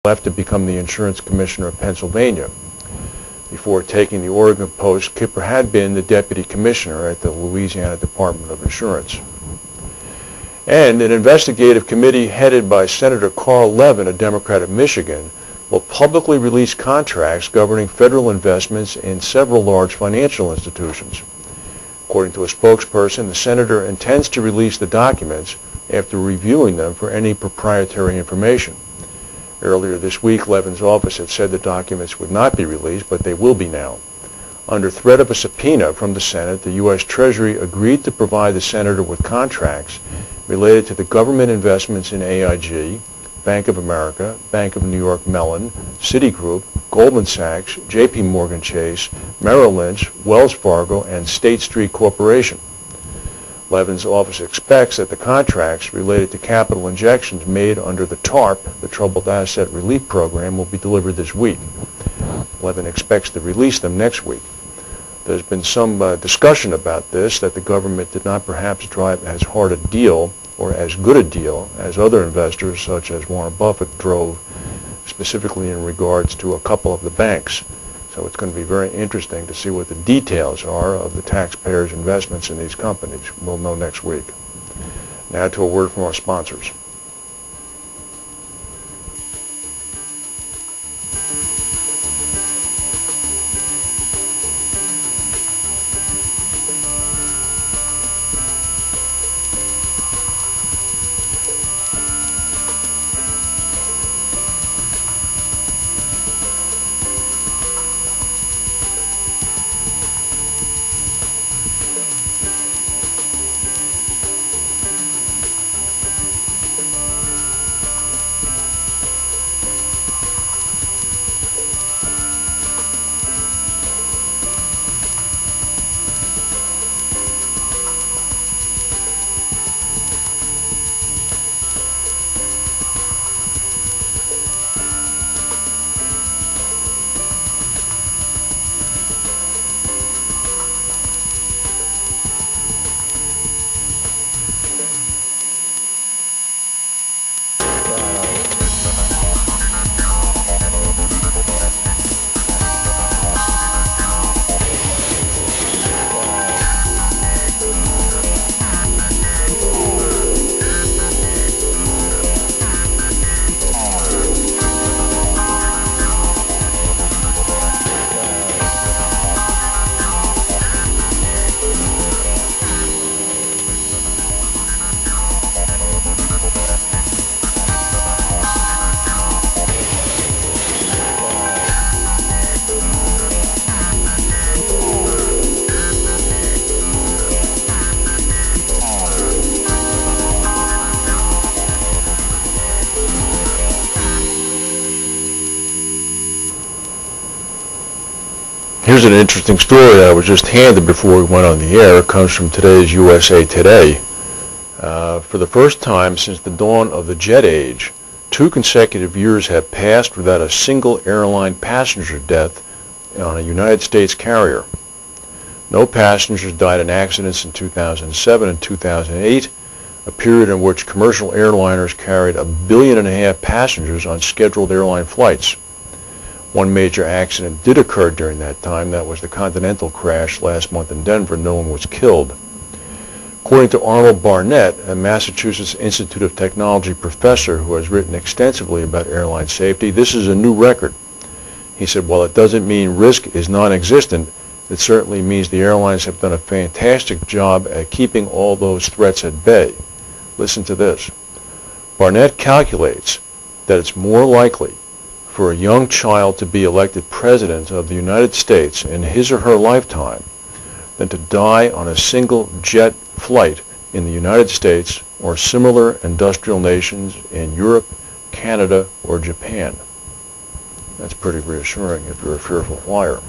left to become the insurance commissioner of Pennsylvania. Before taking the Oregon post, Kipper had been the deputy commissioner at the Louisiana Department of Insurance. And an investigative committee headed by Senator Carl Levin, a Democrat of Michigan, will publicly release contracts governing federal investments in several large financial institutions. According to a spokesperson, the senator intends to release the documents after reviewing them for any proprietary information. Earlier this week, Levin's office had said the documents would not be released, but they will be now. Under threat of a subpoena from the Senate, the U.S. Treasury agreed to provide the senator with contracts related to the government investments in AIG, Bank of America, Bank of New York Mellon, Citigroup, Goldman Sachs, J.P. Morgan Chase, Merrill Lynch, Wells Fargo, and State Street Corporation. Levin's office expects that the contracts related to capital injections made under the TARP, the Troubled Asset Relief Program, will be delivered this week. Levin expects to release them next week. There's been some discussion about this, that the government did not perhaps drive as hard a deal or as good a deal as other investors such as Warren Buffett drove, specifically in regards to a couple of the banks. So it's going to be very interesting to see what the details are of the taxpayers' investments in these companies. We'll know next week. Now to a word from our sponsors. Here's an interesting story that I was just handed before we went on the air. It comes from today's USA Today. For the first time since the dawn of the jet age, 2 consecutive years have passed without a single airline passenger death on a United States carrier. No passengers died in accidents in 2007 and 2008, a period in which commercial airliners carried 1.5 billion passengers on scheduled airline flights. One major accident did occur during that time. That was the Continental crash last month in Denver. No one was killed. According to Arnold Barnett, a Massachusetts Institute of Technology professor who has written extensively about airline safety, this is a new record. He said, while it doesn't mean risk is non-existent, it certainly means the airlines have done a fantastic job at keeping all those threats at bay. Listen to this. Barnett calculates that it's more likely for a young child to be elected president of the United States in his or her lifetime than to die on a single jet flight in the United States or similar industrial nations in Europe, Canada, or Japan. That's pretty reassuring if you're a fearful flyer.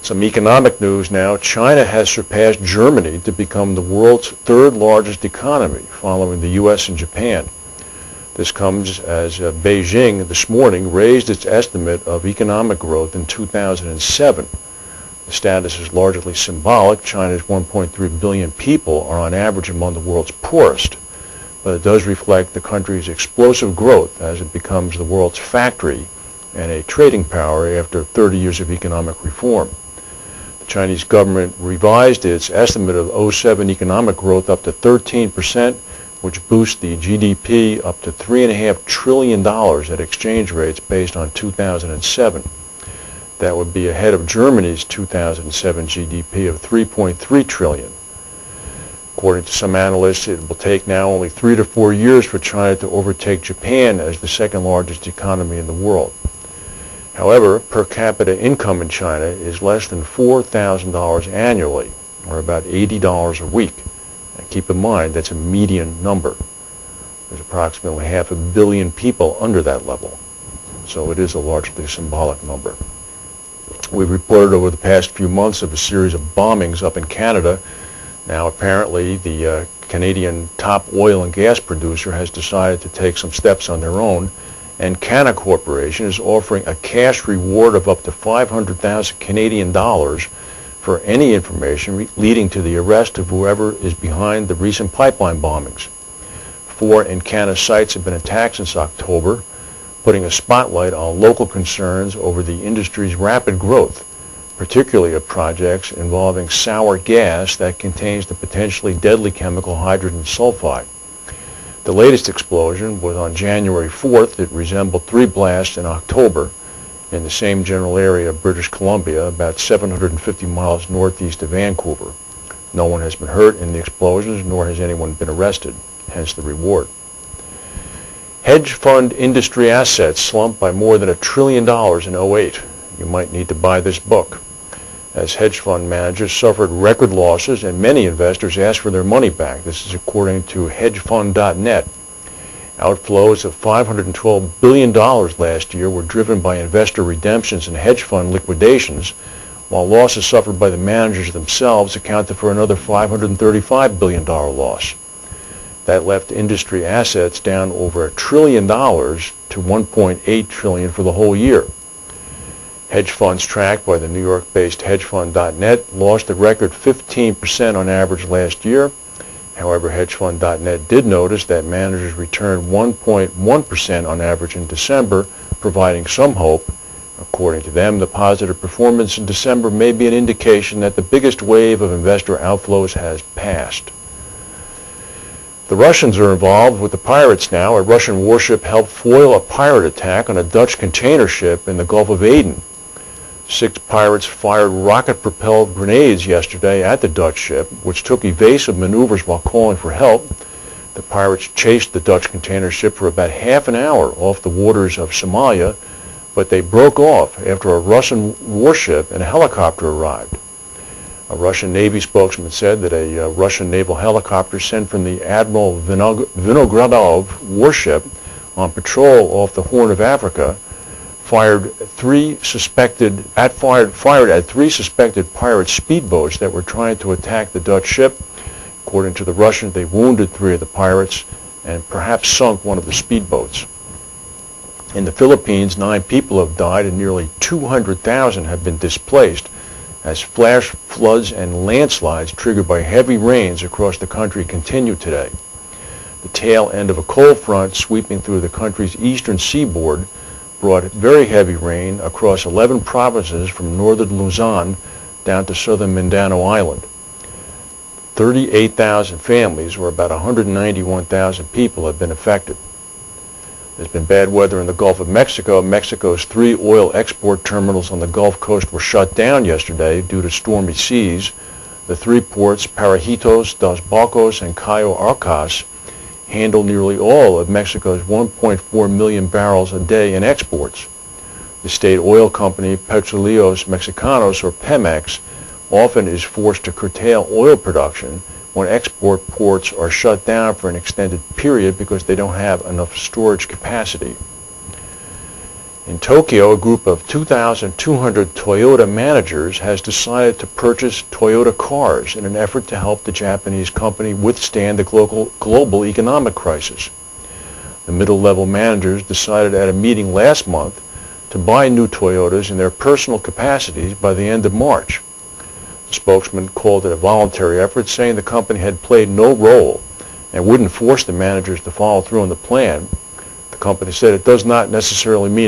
Some economic news now. China has surpassed Germany to become the world's 3rd largest economy, following the U.S. and Japan. This comes as Beijing this morning raised its estimate of economic growth in 2007. The status is largely symbolic. China's 1.3 billion people are on average among the world's poorest. but it does reflect the country's explosive growth as it becomes the world's factory and a trading power after 30 years of economic reform. The Chinese government revised its estimate of 2007 economic growth up to 13%, which boosts the GDP up to $3.5 trillion at exchange rates based on 2007. That would be ahead of Germany's 2007 GDP of $3.3 trillion. According to some analysts, it will take now only 3 to 4 years for China to overtake Japan as the second largest economy in the world. However, per capita income in China is less than $4,000 annually, or about $80 a week. And keep in mind, that's a median number. There's approximately 500 million people under that level. So it is a largely symbolic number. We've reported over the past few months of a series of bombings up in Canada. Now apparently the Canadian top oil and gas producer has decided to take some steps on their own, and Canna Corporation is offering a cash reward of up to 500,000 Canadian dollars for any information leading to the arrest of whoever is behind the recent pipeline bombings. 4 Encana sites have been attacked since October, putting a spotlight on local concerns over the industry's rapid growth, particularly of projects involving sour gas that contains the potentially deadly chemical hydrogen sulfide. The latest explosion was on January 4th. It resembled 3 blasts in October in the same general area of British Columbia, about 750 miles northeast of Vancouver. No one has been hurt in the explosions, nor has anyone been arrested, hence the reward. Hedge fund industry assets slumped by more than $1 trillion in 2008. You might need to buy this book, as hedge fund managers suffered record losses and many investors asked for their money back. This is according to hedgefund.net. Outflows of $512 billion last year were driven by investor redemptions and hedge fund liquidations, while losses suffered by the managers themselves accounted for another $535 billion loss. That left industry assets down over $1 trillion to $1.8 trillion for the whole year. Hedge funds tracked by the New York-based hedgefund.net lost a record 15% on average last year. However, hedgefund.net did notice that managers returned 1.1% on average in December, providing some hope. According to them, the positive performance in December may be an indication that the biggest wave of investor outflows has passed. The Russians are involved with the pirates now. A Russian warship helped foil a pirate attack on a Dutch container ship in the Gulf of Aden. 6 pirates fired rocket-propelled grenades yesterday at the Dutch ship, which took evasive maneuvers while calling for help. The pirates chased the Dutch container ship for about half an hour off the waters of Somalia, but they broke off after a Russian warship and a helicopter arrived. A Russian Navy spokesman said that a Russian naval helicopter sent from the Admiral Vinogradov warship on patrol off the Horn of Africa fired at 3 suspected pirate speedboats that were trying to attack the Dutch ship. According to the Russians, they wounded 3 of the pirates and perhaps sunk one of the speedboats. In the Philippines, 9 people have died and nearly 200,000 have been displaced as flash floods and landslides triggered by heavy rains across the country continue today. The tail end of a cold front sweeping through the country's eastern seaboard brought very heavy rain across 11 provinces from northern Luzon down to southern Mindanao Island. 38,000 families, or about 191,000 people, have been affected. There's been bad weather in the Gulf of Mexico. Mexico's 3 oil export terminals on the Gulf Coast were shut down yesterday due to stormy seas. The 3 ports, Parajitos, Dos Bocos, and Cayo Arcas, handle nearly all of Mexico's 1.4 million barrels a day in exports. The state oil company Petróleos Mexicanos, or Pemex, often is forced to curtail oil production when export ports are shut down for an extended period because they don't have enough storage capacity. In Tokyo, a group of 2,200 Toyota managers has decided to purchase Toyota cars in an effort to help the Japanese company withstand the global economic crisis. The middle-level managers decided at a meeting last month to buy new Toyotas in their personal capacities by the end of March. The spokesman called it a voluntary effort, saying the company had played no role and wouldn't force the managers to follow through on the plan, the company said it does not necessarily mean